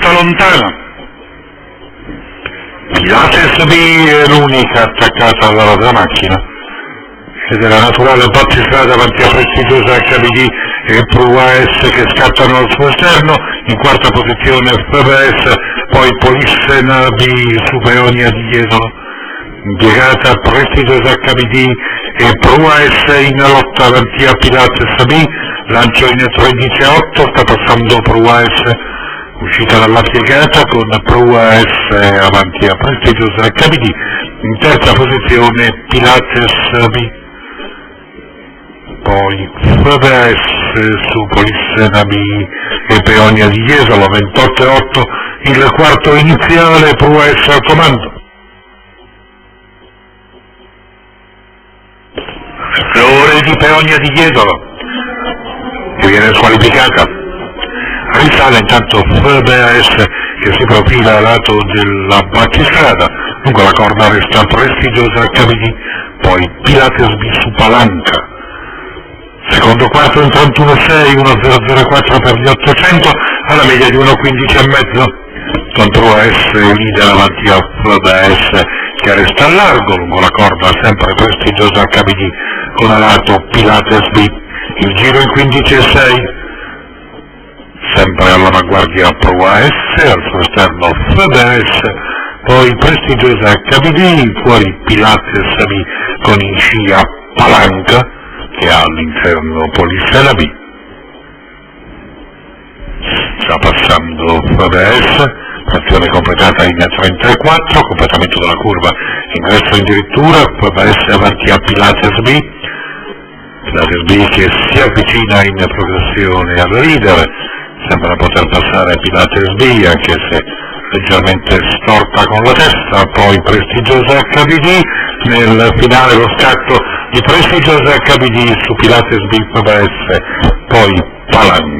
resta lontana. Pilates B è l'unica attaccata alla macchina, ed è la naturale battistrada avanti a prestigiosa HBD e Pru AS che scattano al suo esterno. In quarta posizione FBS, poi Polissena B su Peonia di Jesolo, impiegata prestigiosa HBD e Pru AS in lotta avanti a Pilates B, lancio in 13.8, sta passando Pru AS, uscita dalla piegata con Pru AS avanti a prestigiosa HBD, in terza posizione Pilates B, poi FBS su Polissena B e Peonia di Jesolo, 28.8, il quarto iniziale, Pru AS al comando. Flore di Peonia di Jesolo, che viene squalificata. Risale intanto FBS che si profila a lato della battistrada, lungo la corda resta prestigiosa HBD, poi Pilates B su Palanca. Secondo quarto in 31.6, 1.004 per gli 800, alla media di 1.15,5. Con Pru AS leader avanti a FBS che resta a largo, lungo la corda sempre prestigiosa HBD, con a lato Pilates B. Il giro in 15.6. Sempre all'avanguardia Pru AS, al suo esterno FBS, poi prestigiosa HBD, fuori Pilates B con in scia Palanca, che ha all'interno Polissena B. Sta passando FBS, trazione completata in 34, completamento della curva, ingresso addirittura, FBS avanti a Pilates B, Pilates B che si avvicina in progressione al leader, sembra poter passare Pilates B anche se leggermente storta con la testa, poi prestigiosa HBD, nel finale lo scatto di prestigiosa HBD su Pilates B FBS, poi Palanca.